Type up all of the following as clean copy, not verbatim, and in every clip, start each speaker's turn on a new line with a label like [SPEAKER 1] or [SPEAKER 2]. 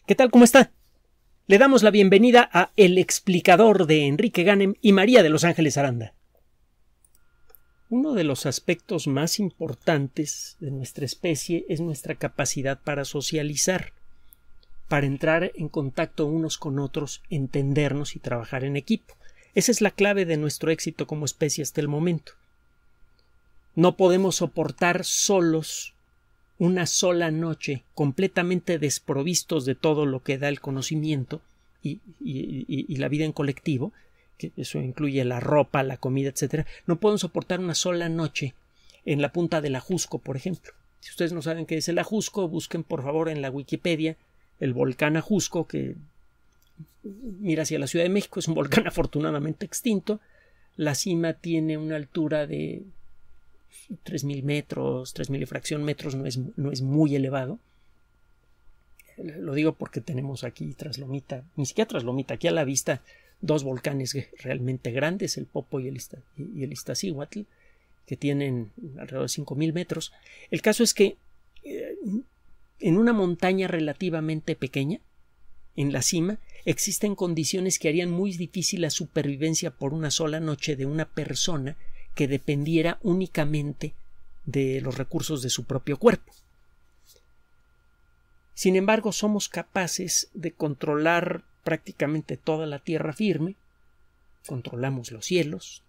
[SPEAKER 1] ¿Qué tal? ¿Cómo está? Le damos la bienvenida a El Explicador de Enrique Ganem y María de Los Ángeles Aranda. Uno de los aspectos más importantes de nuestra especie es nuestra capacidad para socializar, para entrar en contacto unos con otros, entendernos y trabajar en equipo. Esa es la clave de nuestro éxito como especie hasta el momento. No podemos soportar solos una sola noche completamente desprovistos de todo lo que da el conocimiento y la vida en colectivo, que eso incluye la ropa, la comida, etc. No pueden soportar una sola noche en la punta del Ajusco, por ejemplo. Si ustedes no saben qué es el Ajusco, busquen por favor en la Wikipedia el volcán Ajusco, que mira hacia la Ciudad de México. Es un volcán afortunadamente extinto. La cima tiene una altura de 3.000 metros, 3.000 y fracción metros, no es muy elevado. Lo digo porque tenemos aquí Traslomita, ni siquiera Traslomita, aquí a la vista dos volcanes realmente grandes, el Popo y el Iztaccíhuatl, que tienen alrededor de 5.000 metros. El caso es que en una montaña relativamente pequeña, en la cima, existen condiciones que harían muy difícil la supervivencia por una sola noche de una persona que dependiera únicamente de los recursos de su propio cuerpo. Sin embargo, somos capaces de controlar prácticamente toda la tierra firme, controlamos los cielos,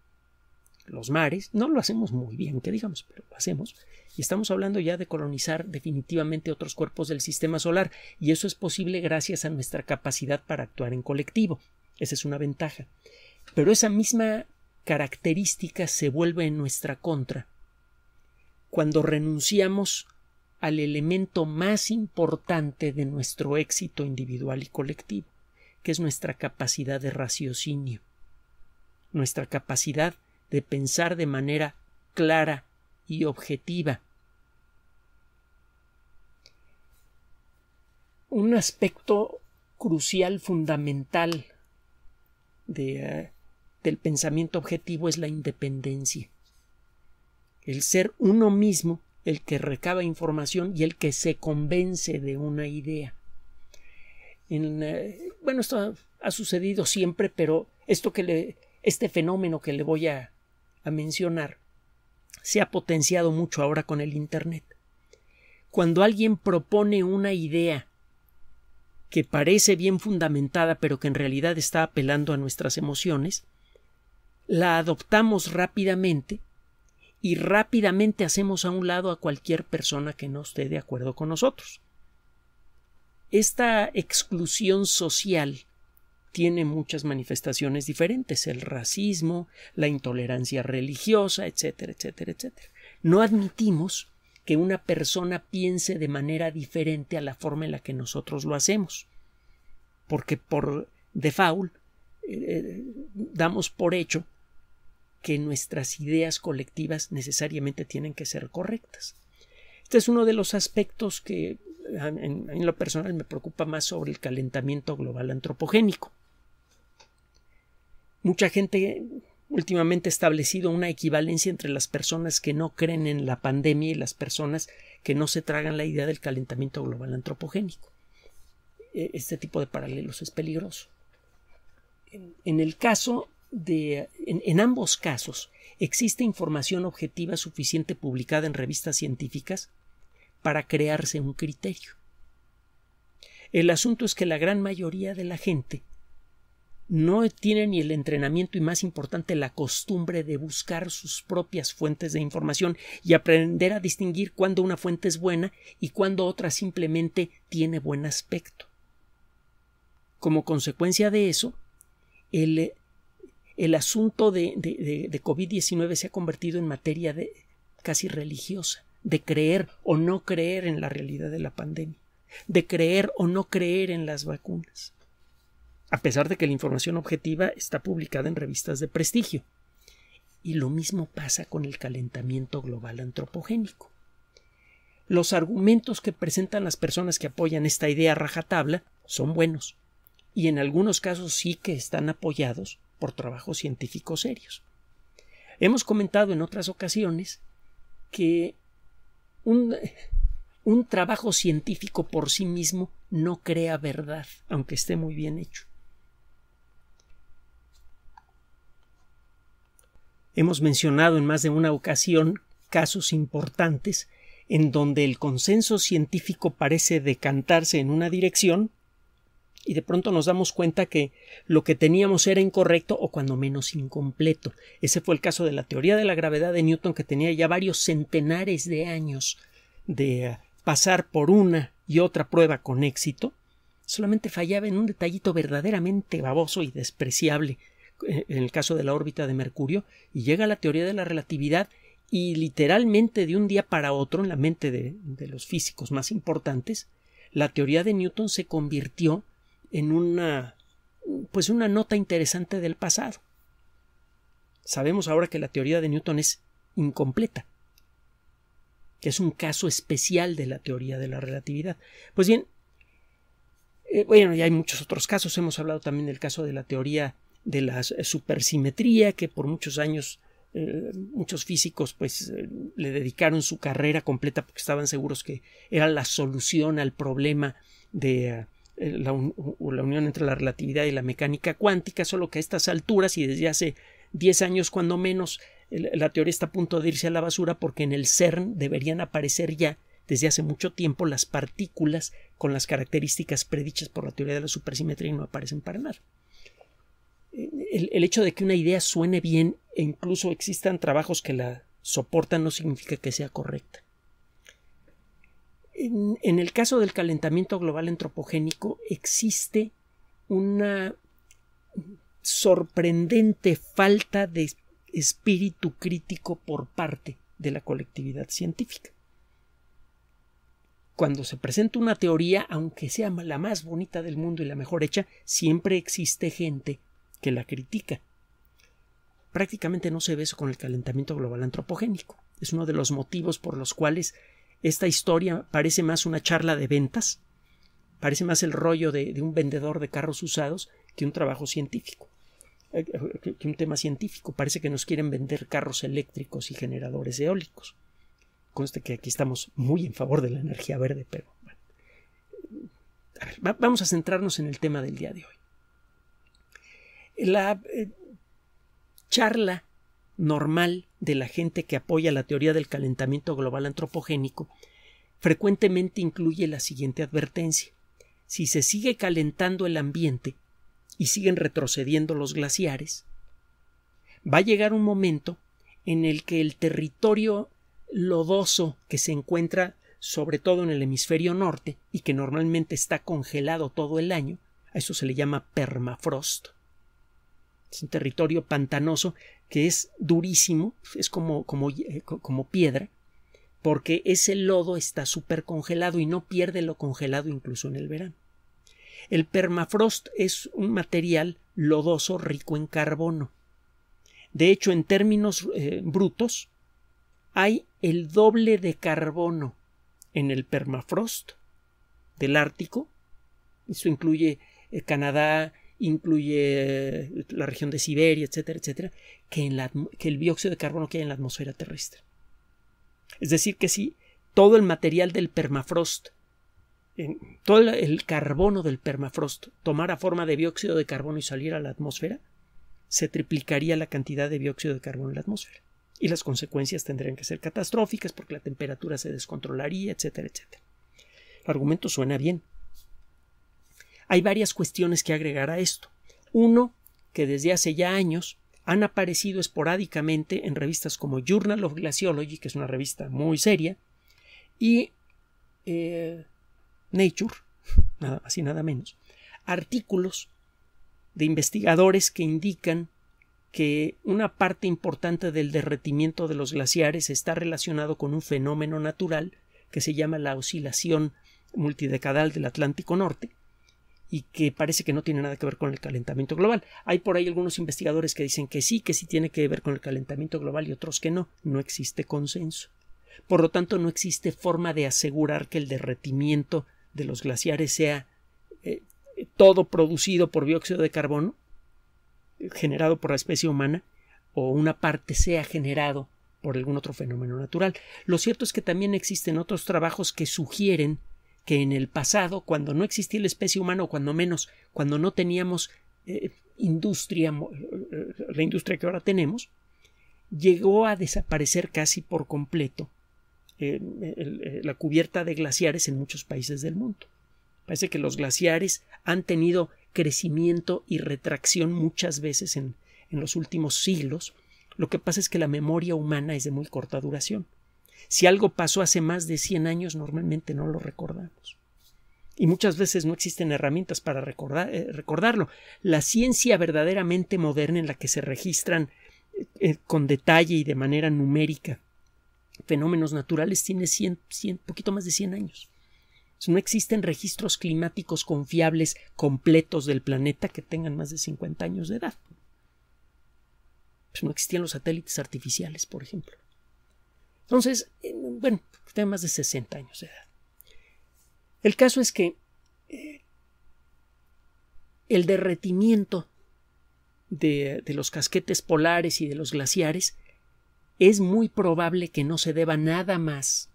[SPEAKER 1] los mares, no lo hacemos muy bien, que digamos, pero lo hacemos, y estamos hablando ya de colonizar definitivamente otros cuerpos del sistema solar, y eso es posible gracias a nuestra capacidad para actuar en colectivo. Esa es una ventaja. Pero esa misma característica se vuelve en nuestra contra cuando renunciamos al elemento más importante de nuestro éxito individual y colectivo, que es nuestra capacidad de raciocinio, nuestra capacidad de pensar de manera clara y objetiva. Un aspecto crucial, fundamental del pensamiento objetivo es la independencia. El ser uno mismo el que recaba información y el que se convence de una idea. Bueno, esto ha sucedido siempre, pero este fenómeno que le voy a mencionar se ha potenciado mucho ahora con el Internet. Cuando alguien propone una idea que parece bien fundamentada, pero que en realidad está apelando a nuestras emociones, la adoptamos rápidamente y rápidamente hacemos a un lado a cualquier persona que no esté de acuerdo con nosotros. Esta exclusión social tiene muchas manifestaciones diferentes: el racismo, la intolerancia religiosa, etcétera, etcétera, etcétera. No admitimos que una persona piense de manera diferente a la forma en la que nosotros lo hacemos, porque por default damos por hecho que nuestras ideas colectivas necesariamente tienen que ser correctas. Este es uno de los aspectos que en lo personal me preocupa más sobre el calentamiento global antropogénico. Mucha gente últimamente ha establecido una equivalencia entre las personas que no creen en la pandemia y las personas que no se tragan la idea del calentamiento global antropogénico. Este tipo de paralelos es peligroso. En ambos casos existe información objetiva suficiente publicada en revistas científicas para crearse un criterio. El asunto es que la gran mayoría de la gente no tiene ni el entrenamiento y, más importante, la costumbre de buscar sus propias fuentes de información y aprender a distinguir cuándo una fuente es buena y cuándo otra simplemente tiene buen aspecto. Como consecuencia de eso, el asunto de COVID-19 se ha convertido en materia casi religiosa, de creer o no creer en la realidad de la pandemia, de creer o no creer en las vacunas, a pesar de que la información objetiva está publicada en revistas de prestigio. Y lo mismo pasa con el calentamiento global antropogénico. Los argumentos que presentan las personas que apoyan esta idea a rajatabla son buenos, y en algunos casos sí que están apoyados por trabajos científicos serios. Hemos comentado en otras ocasiones que un un trabajo científico por sí mismo no crea verdad, aunque esté muy bien hecho. Hemos mencionado en más de una ocasión casos importantes en donde el consenso científico parece decantarse en una dirección y de pronto nos damos cuenta que lo que teníamos era incorrecto o cuando menos incompleto. Ese fue el caso de la teoría de la gravedad de Newton, que tenía ya varios centenares de años de pasar por una y otra prueba con éxito. Solamente fallaba en un detallito verdaderamente baboso y despreciable en el caso de la órbita de Mercurio, y llega la teoría de la relatividad y literalmente de un día para otro, en la mente de los físicos más importantes, la teoría de Newton se convirtió en una nota interesante del pasado. Sabemos ahora que la teoría de Newton es incompleta, que es un caso especial de la teoría de la relatividad. Pues bien, ya hay muchos otros casos. Hemos hablado también del caso de la teoría de la supersimetría, que por muchos años muchos físicos le dedicaron su carrera completa porque estaban seguros que era la solución al problema de la unión entre la relatividad y la mecánica cuántica, solo que a estas alturas y desde hace 10 años cuando menos la teoría está a punto de irse a la basura, porque en el CERN deberían aparecer ya desde hace mucho tiempo las partículas con las características predichas por la teoría de la supersimetría y no aparecen para nada. El hecho de que una idea suene bien e incluso existan trabajos que la soportan no significa que sea correcta. En el caso del calentamiento global antropogénico existe una sorprendente falta de espíritu crítico por parte de la colectividad científica. Cuando se presenta una teoría, aunque sea la más bonita del mundo y la mejor hecha, siempre existe gente que la critica. Prácticamente no se ve eso con el calentamiento global antropogénico. Es uno de los motivos por los cuales esta historia parece más una charla de ventas, parece más el rollo de un vendedor de carros usados que un trabajo científico, que un tema científico. Parece que nos quieren vender carros eléctricos y generadores eólicos. Conste que aquí estamos muy en favor de la energía verde, pero bueno. A ver, vamos a centrarnos en el tema del día de hoy. La charla normal de la gente que apoya la teoría del calentamiento global antropogénico frecuentemente incluye la siguiente advertencia: si se sigue calentando el ambiente y siguen retrocediendo los glaciares, va a llegar un momento en el que el territorio lodoso que se encuentra sobre todo en el hemisferio norte y que normalmente está congelado todo el año, a eso se le llama permafrost. Es un territorio pantanoso que es durísimo, es como piedra, porque ese lodo está súper congelado y no pierde lo congelado incluso en el verano. El permafrost es un material lodoso rico en carbono. De hecho, en términos brutos, hay el doble de carbono en el permafrost del Ártico. Eso incluye Canadá, incluye la región de Siberia, etcétera, etcétera, que el dióxido de carbono que hay en la atmósfera terrestre. Es decir, que si todo el material del permafrost, todo el carbono del permafrost tomara forma de dióxido de carbono y saliera a la atmósfera, se triplicaría la cantidad de dióxido de carbono en la atmósfera. Y las consecuencias tendrían que ser catastróficas porque la temperatura se descontrolaría, etcétera, etcétera. El argumento suena bien. Hay varias cuestiones que agregar a esto. Uno, que desde hace ya años han aparecido esporádicamente en revistas como Journal of Glaciology, que es una revista muy seria, y Nature, nada más y nada menos, artículos de investigadores que indican que una parte importante del derretimiento de los glaciares está relacionado con un fenómeno natural que se llama la oscilación multidecadal del Atlántico Norte y que parece que no tiene nada que ver con el calentamiento global. Hay por ahí algunos investigadores que dicen que sí tiene que ver con el calentamiento global y otros que no. No existe consenso. Por lo tanto, no existe forma de asegurar que el derretimiento de los glaciares sea todo producido por dióxido de carbono generado por la especie humana o una parte sea generado por algún otro fenómeno natural. Lo cierto es que también existen otros trabajos que sugieren que en el pasado, cuando no existía la especie humana, o cuando menos, cuando no teníamos industria, la industria que ahora tenemos, llegó a desaparecer casi por completo la cubierta de glaciares en muchos países del mundo. Parece que los glaciares han tenido crecimiento y retracción muchas veces en los últimos siglos. Lo que pasa es que la memoria humana es de muy corta duración. Si algo pasó hace más de 100 años, normalmente no lo recordamos. Y muchas veces no existen herramientas para recordarlo. La ciencia verdaderamente moderna, en la que se registran con detalle y de manera numérica fenómenos naturales, tiene poquito más de 100 años. No existen registros climáticos confiables completos del planeta que tengan más de 50 años de edad. Pues no existían los satélites artificiales, por ejemplo. Entonces, bueno, tiene más de 60 años de edad. El caso es que el derretimiento de los casquetes polares y de los glaciares es muy probable que no se deba nada más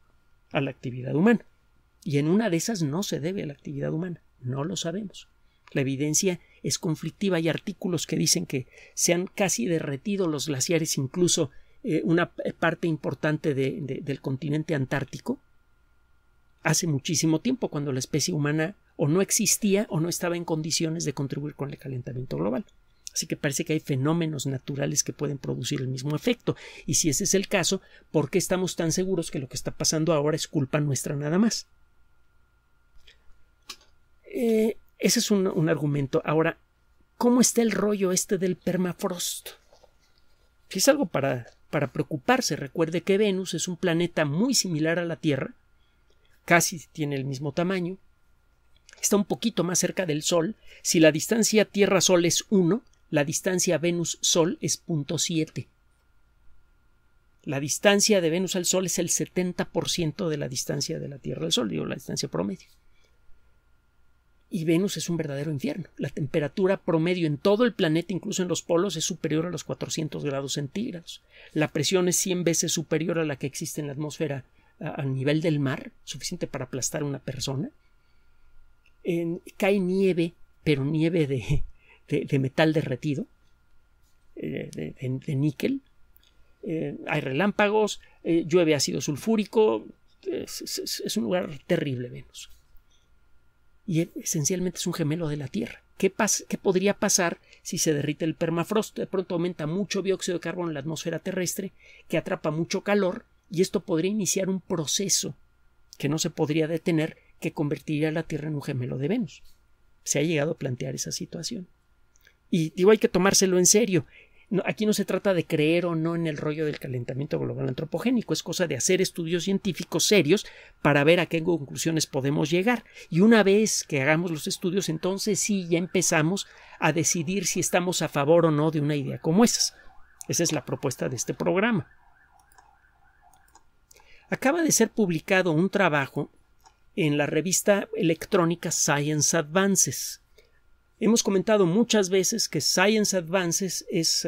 [SPEAKER 1] a la actividad humana. Y en una de esas no se debe a la actividad humana. No lo sabemos. La evidencia es conflictiva. Hay artículos que dicen que se han casi derretido los glaciares, incluso una parte importante del continente antártico, hace muchísimo tiempo, cuando la especie humana o no existía o no estaba en condiciones de contribuir con el calentamiento global. Así que parece que hay fenómenos naturales que pueden producir el mismo efecto. Y si ese es el caso, ¿por qué estamos tan seguros que lo que está pasando ahora es culpa nuestra nada más? Ese es un argumento. Ahora, ¿cómo está el rollo del permafrost? Si es algo para preocuparse. Recuerde que Venus es un planeta muy similar a la Tierra, casi tiene el mismo tamaño, está un poquito más cerca del Sol. Si la distancia Tierra-Sol es 1, la distancia Venus-Sol es 0.7. La distancia de Venus al Sol es el 70% de la distancia de la Tierra al Sol, digo, la distancia promedio. Y Venus es un verdadero infierno. La temperatura promedio en todo el planeta, incluso en los polos, es superior a los 400 grados centígrados. La presión es 100 veces superior a la que existe en la atmósfera a nivel del mar, suficiente para aplastar a una persona. Cae nieve, pero nieve de metal derretido, de níquel. Hay relámpagos, llueve ácido sulfúrico. Es un lugar terrible, Venus. Y esencialmente es un gemelo de la Tierra. ¿Qué podría pasar si se derrite el permafrost? De pronto aumenta mucho dióxido de carbono en la atmósfera terrestre, que atrapa mucho calor, y esto podría iniciar un proceso que no se podría detener, que convertiría a la Tierra en un gemelo de Venus. Se ha llegado a plantear esa situación. Y digo, hay que tomárselo en serio. Aquí no se trata de creer o no en el rollo del calentamiento global antropogénico, es cosa de hacer estudios científicos serios para ver a qué conclusiones podemos llegar. Y una vez que hagamos los estudios, entonces sí ya empezamos a decidir si estamos a favor o no de una idea como esa. Esa es la propuesta de este programa. Acaba de ser publicado un trabajo en la revista electrónica Science Advances. Hemos comentado muchas veces que Science Advances es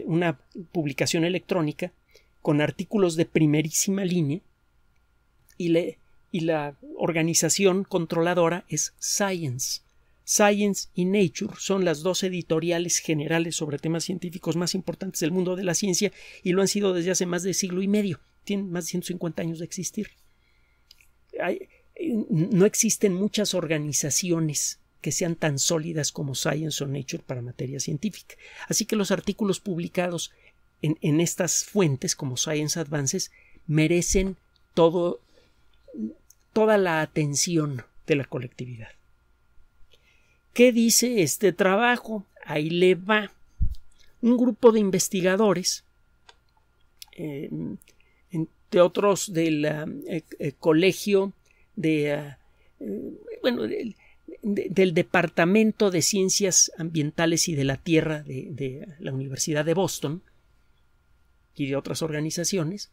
[SPEAKER 1] una publicación electrónica con artículos de primerísima línea y la organización controladora es Science. Science y Nature son las dos editoriales generales sobre temas científicos más importantes del mundo de la ciencia y lo han sido desde hace más de siglo y medio. Tienen más de 150 años de existir. No existen muchas organizaciones que sean tan sólidas como Science o Nature para materia científica. Así que los artículos publicados en estas fuentes como Science Advances merecen toda la atención de la colectividad. ¿Qué dice este trabajo? Ahí le va. Un grupo de investigadores, entre otros del colegio del Departamento de Ciencias Ambientales y de la Tierra de la Universidad de Boston y de otras organizaciones,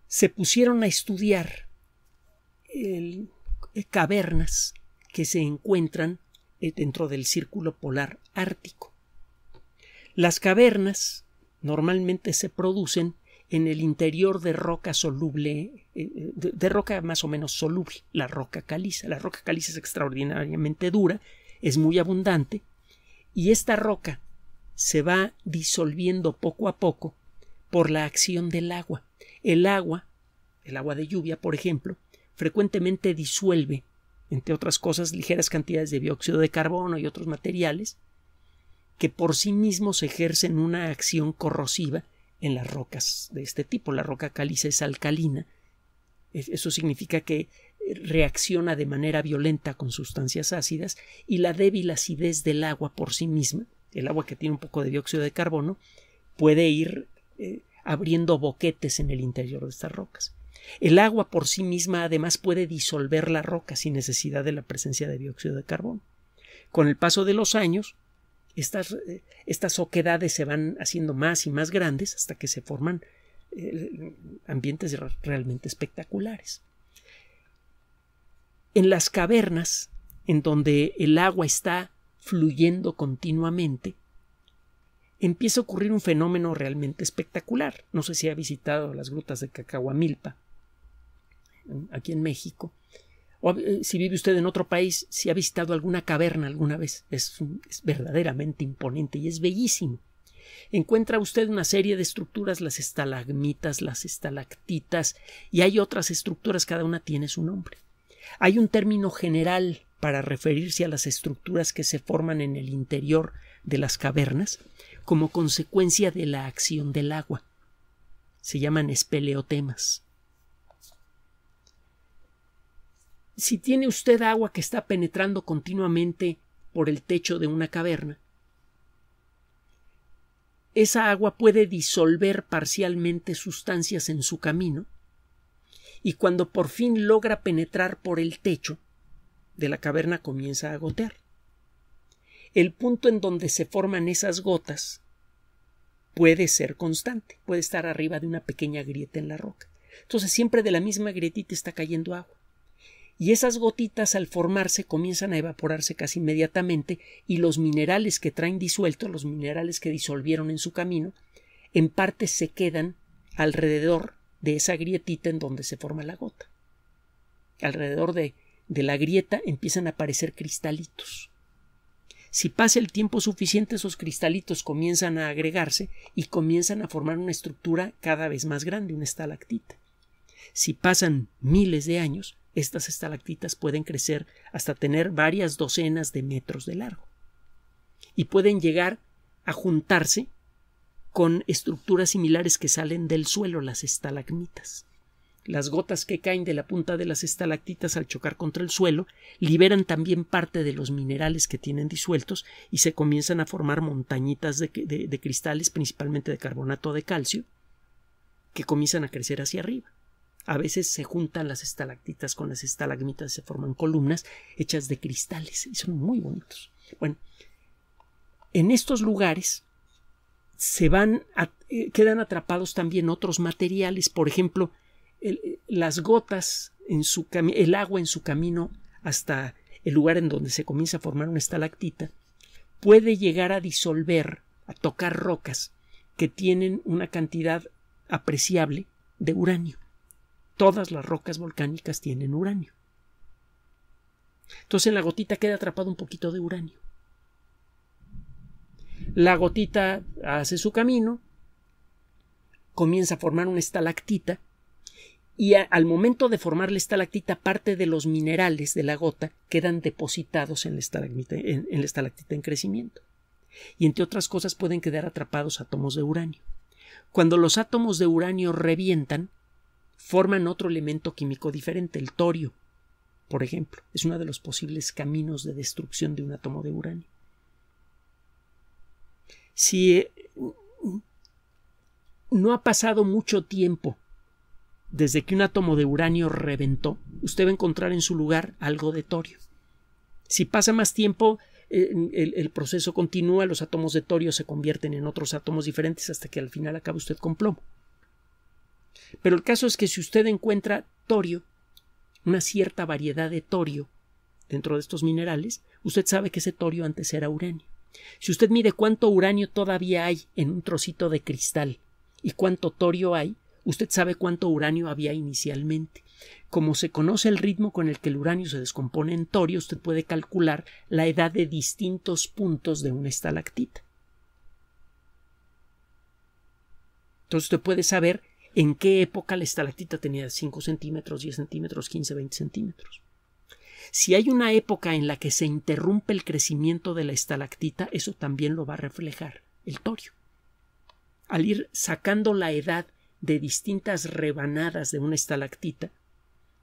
[SPEAKER 1] se pusieron a estudiar cavernas que se encuentran dentro del círculo polar ártico. Las cavernas normalmente se producen en el interior de roca soluble, de roca más o menos soluble, la roca caliza. La roca caliza es extraordinariamente dura, es muy abundante, y esta roca se va disolviendo poco a poco por la acción del agua. El agua de lluvia, por ejemplo, frecuentemente disuelve, entre otras cosas, ligeras cantidades de dióxido de carbono y otros materiales que por sí mismos ejercen una acción corrosiva en las rocas de este tipo. La roca caliza es alcalina. Eso significa que reacciona de manera violenta con sustancias ácidas, y la débil acidez del agua por sí misma, el agua que tiene un poco de dióxido de carbono, puede ir abriendo boquetes en el interior de estas rocas. El agua por sí misma además puede disolver la roca sin necesidad de la presencia de dióxido de carbono. Con el paso de los años, estas oquedades se van haciendo más y más grandes hasta que se forman ambientes realmente espectaculares. En las cavernas, en donde el agua está fluyendo continuamente, empieza a ocurrir un fenómeno realmente espectacular. No sé si ha visitado las grutas de Cacahuamilpa, aquí en México, o si vive usted en otro país, si ha visitado alguna caverna alguna vez. Es verdaderamente imponente y es bellísimo. Encuentra usted una serie de estructuras, las estalagmitas, las estalactitas, y hay otras estructuras, cada una tiene su nombre. Hay un término general para referirse a las estructuras que se forman en el interior de las cavernas como consecuencia de la acción del agua. Se llaman espeleotemas. Si tiene usted agua que está penetrando continuamente por el techo de una caverna, esa agua puede disolver parcialmente sustancias en su camino, y cuando por fin logra penetrar por el techo de la caverna comienza a gotear. El punto en donde se forman esas gotas puede ser constante, puede estar arriba de una pequeña grieta en la roca. Entonces siempre de la misma grietita está cayendo agua. Y esas gotitas, al formarse, comienzan a evaporarse casi inmediatamente, y los minerales que traen disueltos, los minerales que disolvieron en su camino, en parte se quedan alrededor de esa grietita en donde se forma la gota. Alrededor de la grieta empiezan a aparecer cristalitos. Si pasa el tiempo suficiente, esos cristalitos comienzan a agregarse y comienzan a formar una estructura cada vez más grande, una estalactita. Si pasan miles de años, estas estalactitas pueden crecer hasta tener varias docenas de metros de largo y pueden llegar a juntarse con estructuras similares que salen del suelo, las estalagmitas. Las gotas que caen de la punta de las estalactitas al chocar contra el suelo liberan también parte de los minerales que tienen disueltos y se comienzan a formar montañitas de cristales, principalmente de carbonato de calcio, que comienzan a crecer hacia arriba. A veces se juntan las estalactitas con las estalagmitas, se forman columnas hechas de cristales y son muy bonitos. Bueno, en estos lugares quedan atrapados también otros materiales, por ejemplo, las gotas el agua en su camino hasta el lugar en donde se comienza a formar una estalactita puede llegar a disolver, a tocar rocas que tienen una cantidad apreciable de uranio. Todas las rocas volcánicas tienen uranio. Entonces en la gotita queda atrapado un poquito de uranio. La gotita hace su camino, comienza a formar una estalactita, y al momento de formar la estalactita, parte de los minerales de la gota quedan depositados en la estalactita en crecimiento. Y entre otras cosas pueden quedar atrapados átomos de uranio. Cuando los átomos de uranio revientan, forman otro elemento químico diferente, el torio, por ejemplo. Es uno de los posibles caminos de destrucción de un átomo de uranio. Si no ha pasado mucho tiempo desde que un átomo de uranio reventó, usted va a encontrar en su lugar algo de torio. Si pasa más tiempo, el proceso continúa, los átomos de torio se convierten en otros átomos diferentes hasta que al final acaba usted con plomo. Pero el caso es que si usted encuentra torio, una cierta variedad de torio dentro de estos minerales, usted sabe que ese torio antes era uranio. Si usted mide cuánto uranio todavía hay en un trocito de cristal y cuánto torio hay, usted sabe cuánto uranio había inicialmente. Como se conoce el ritmo con el que el uranio se descompone en torio, usted puede calcular la edad de distintos puntos de una estalactita. Entonces usted puede saber en qué época la estalactita tenía 5 centímetros, 10 centímetros, 15, 20 centímetros. Si hay una época en la que se interrumpe el crecimiento de la estalactita, eso también lo va a reflejar el torio. Al ir sacando la edad de distintas rebanadas de una estalactita,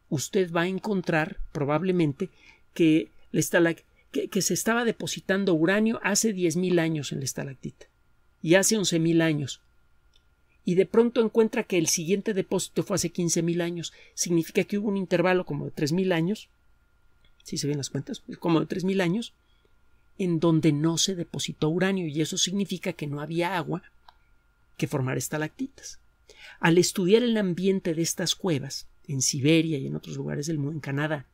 [SPEAKER 1] usted va a encontrar probablemente que se estaba depositando uranio hace 10.000 años en la estalactita y hace 11.000 años. Y de pronto encuentra que el siguiente depósito fue hace 15.000 años. Significa que hubo un intervalo como de 3.000 años, si se ven las cuentas, como de 3.000 años, en donde no se depositó uranio, y eso significa que no había agua que formara estalactitas. Al estudiar el ambiente de estas cuevas, en Siberia y en otros lugares del mundo, en Canadá,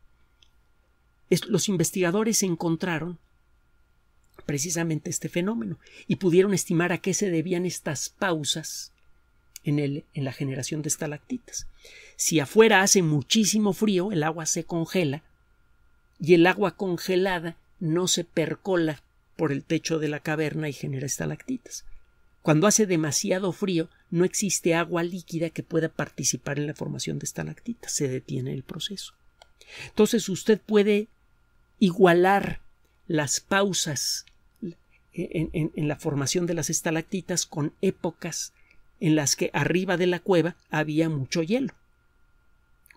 [SPEAKER 1] los investigadores encontraron precisamente este fenómeno y pudieron estimar a qué se debían estas pausas en la generación de estalactitas. Si afuera hace muchísimo frío, el agua se congela y el agua congelada no se percola por el techo de la caverna y genera estalactitas. Cuando hace demasiado frío, no existe agua líquida que pueda participar en la formación de estalactitas. Se detiene el proceso. Entonces usted puede igualar las pausas en la formación de las estalactitas con épocas en las que arriba de la cueva había mucho hielo.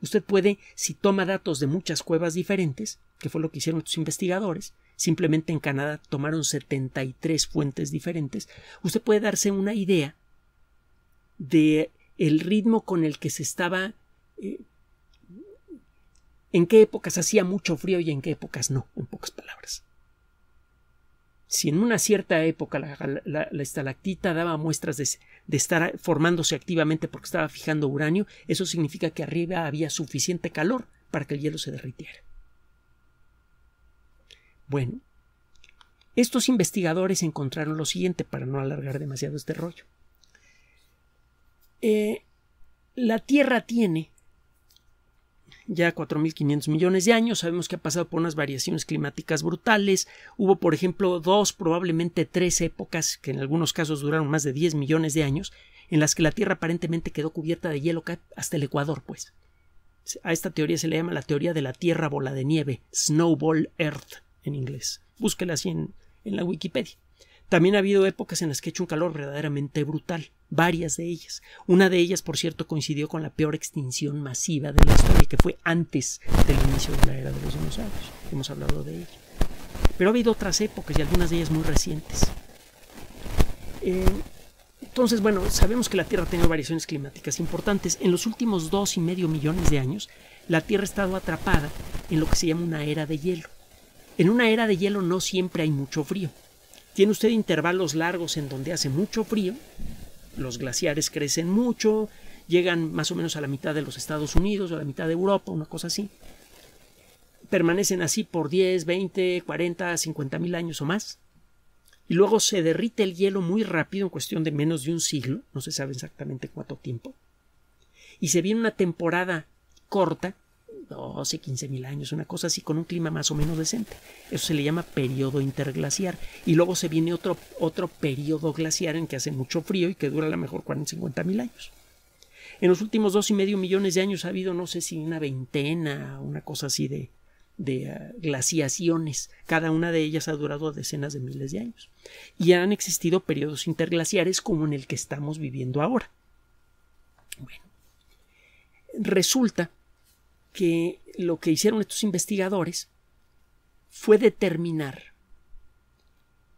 [SPEAKER 1] Usted puede, si toma datos de muchas cuevas diferentes, que fue lo que hicieron estos investigadores, simplemente en Canadá tomaron 73 fuentes diferentes, usted puede darse una idea de el ritmo con el que se estaba, en qué épocas hacía mucho frío y en qué épocas no, en pocas palabras. Si en una cierta época la estalactita daba muestras de estar formándose activamente porque estaba fijando uranio, eso significa que arriba había suficiente calor para que el hielo se derritiera. Bueno, estos investigadores encontraron lo siguiente, para no alargar demasiado este rollo. La Tierra tiene ya 4.500 millones de años. Sabemos que ha pasado por unas variaciones climáticas brutales. Hubo, por ejemplo, 2, probablemente 3 épocas, que en algunos casos duraron más de 10 millones de años, en las que la Tierra aparentemente quedó cubierta de hielo hasta el Ecuador, pues. A esta teoría se le llama la teoría de la Tierra bola de nieve, Snowball Earth en inglés. Búsquela así en la Wikipedia. También ha habido épocas en las que ha hecho un calor verdaderamente brutal, varias de ellas. Una de ellas, por cierto, coincidió con la peor extinción masiva de la historia, que fue antes del inicio de la era de los dinosaurios. Hemos hablado de ello. Pero ha habido otras épocas y algunas de ellas muy recientes. Entonces, bueno, sabemos que la Tierra ha tenido variaciones climáticas importantes. En los últimos 2,5 millones de años, la Tierra ha estado atrapada en lo que se llama una era de hielo. En una era de hielo no siempre hay mucho frío. Tiene usted intervalos largos en donde hace mucho frío, los glaciares crecen mucho, llegan más o menos a la mitad de los Estados Unidos o a la mitad de Europa, una cosa así. Permanecen así por 10, 20, 40, 50.000 años o más. Y luego se derrite el hielo muy rápido, en cuestión de menos de un siglo, no se sabe exactamente cuánto tiempo. Y se viene una temporada corta, 12, 15.000 años, una cosa así, con un clima más o menos decente. Eso se le llama periodo interglaciar. Y luego se viene otro periodo glaciar en que hace mucho frío y que dura a lo mejor 40, 50.000 años. En los últimos 2,5 millones de años ha habido, no sé si una veintena, una cosa así de glaciaciones. Cada una de ellas ha durado decenas de miles de años. Y han existido periodos interglaciares como en el que estamos viviendo ahora. Bueno, resulta que lo que hicieron estos investigadores fue determinar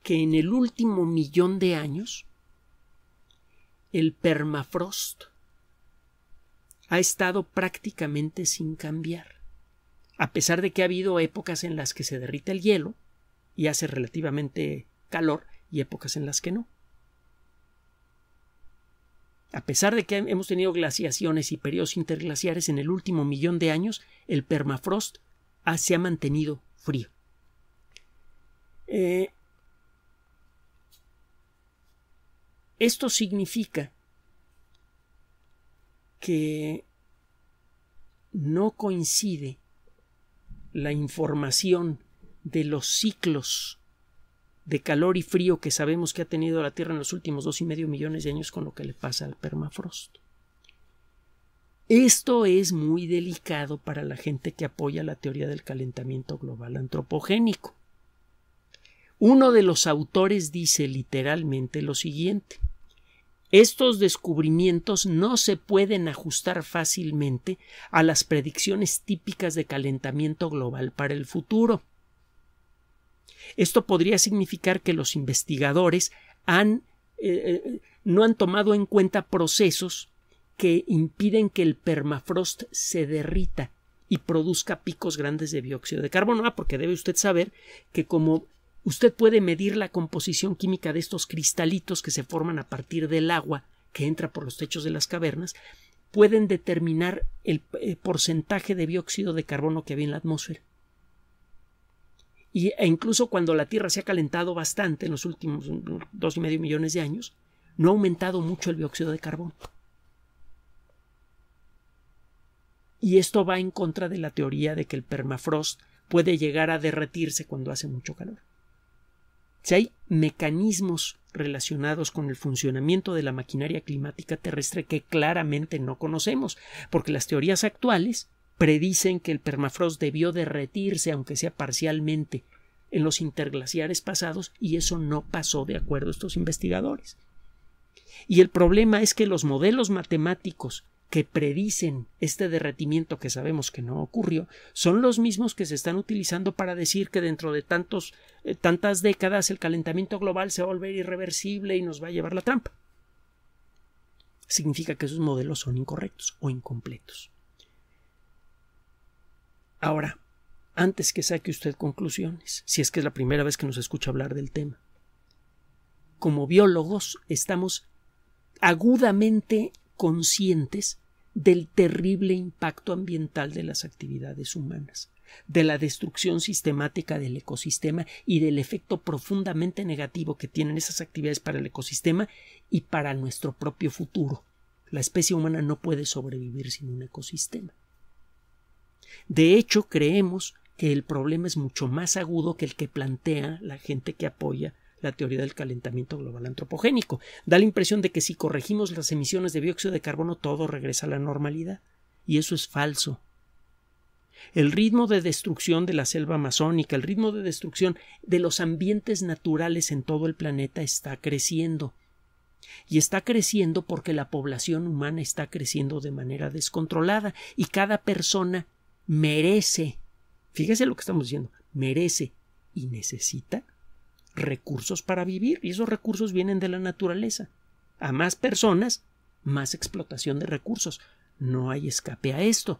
[SPEAKER 1] que en el último 1.000.000 de años el permafrost ha estado prácticamente sin cambiar, a pesar de que ha habido épocas en las que se derrite el hielo y hace relativamente calor y épocas en las que no. A pesar de que hemos tenido glaciaciones y periodos interglaciares, en el último 1.000.000 de años el permafrost se ha mantenido frío. Esto significa que no coincide la información de los ciclos de calor y frío que sabemos que ha tenido la Tierra en los últimos 2,5 millones de años con lo que le pasa al permafrost. Esto es muy delicado para la gente que apoya la teoría del calentamiento global antropogénico. Uno de los autores dice literalmente lo siguiente: estos descubrimientos no se pueden ajustar fácilmente a las predicciones típicas de calentamiento global para el futuro. Esto podría significar que los investigadores no han tomado en cuenta procesos que impiden que el permafrost se derrita y produzca picos grandes de dióxido de carbono. Porque debe usted saber que como usted puede medir la composición química de estos cristalitos que se forman a partir del agua que entra por los techos de las cavernas, pueden determinar el porcentaje de dióxido de carbono que había en la atmósfera. E incluso cuando la Tierra se ha calentado bastante en los últimos 2,5 millones de años, no ha aumentado mucho el dióxido de carbono. Y esto va en contra de la teoría de que el permafrost puede llegar a derretirse cuando hace mucho calor. Si hay mecanismos relacionados con el funcionamiento de la maquinaria climática terrestre que claramente no conocemos, porque las teorías actuales predicen que el permafrost debió derretirse, aunque sea parcialmente, en los interglaciares pasados, y eso no pasó de acuerdo a estos investigadores. Y el problema es que los modelos matemáticos que predicen este derretimiento, que sabemos que no ocurrió, son los mismos que se están utilizando para decir que dentro de tantas décadas el calentamiento global se va a volver irreversible y nos va a llevar la trampa. Significa que esos modelos son incorrectos o incompletos. Ahora, antes que saque usted conclusiones, si es que es la primera vez que nos escucha hablar del tema, como biólogos estamos agudamente conscientes del terrible impacto ambiental de las actividades humanas, de la destrucción sistemática del ecosistema y del efecto profundamente negativo que tienen esas actividades para el ecosistema y para nuestro propio futuro. La especie humana no puede sobrevivir sin un ecosistema. De hecho, creemos que el problema es mucho más agudo que el que plantea la gente que apoya la teoría del calentamiento global antropogénico. Da la impresión de que si corregimos las emisiones de dióxido de carbono todo regresa a la normalidad, y eso es falso. El ritmo de destrucción de la selva amazónica, el ritmo de destrucción de los ambientes naturales en todo el planeta está creciendo. Y está creciendo porque la población humana está creciendo de manera descontrolada y cada persona merece, fíjese lo que estamos diciendo, merece y necesita recursos para vivir, y esos recursos vienen de la naturaleza. A más personas, más explotación de recursos. No hay escape a esto.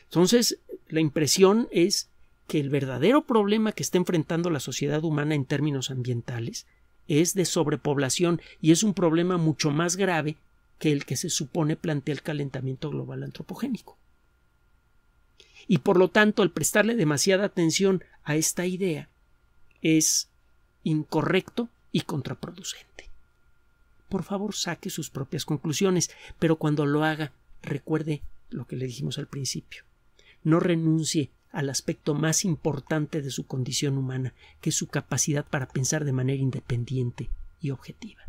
[SPEAKER 1] Entonces, la impresión es que el verdadero problema que está enfrentando la sociedad humana en términos ambientales es de sobrepoblación, y es un problema mucho más grave que el que se supone plantea el calentamiento global antropogénico. Y por lo tanto, el prestarle demasiada atención a esta idea es incorrecto y contraproducente. Por favor, saque sus propias conclusiones, pero cuando lo haga, recuerde lo que le dijimos al principio. No renuncie al aspecto más importante de su condición humana, que es su capacidad para pensar de manera independiente y objetiva.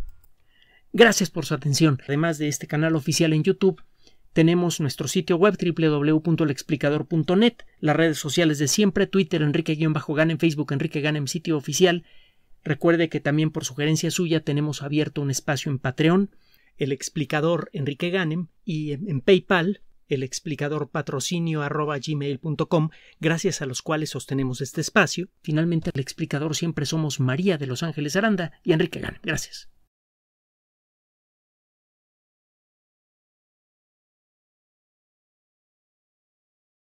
[SPEAKER 1] Gracias por su atención. Además de este canal oficial en YouTube, tenemos nuestro sitio web www.lexplicador.net, las redes sociales de siempre, Twitter Enrique-Ganem, Facebook Enrique Ganem, sitio oficial. Recuerde que también por sugerencia suya tenemos abierto un espacio en Patreon, el explicador Enrique Ganem, y en PayPal, el explicador patrocinio@gmail.com, gracias a los cuales sostenemos este espacio. Finalmente, el explicador siempre somos María de Los Ángeles Aranda y Enrique Ganem. Gracias.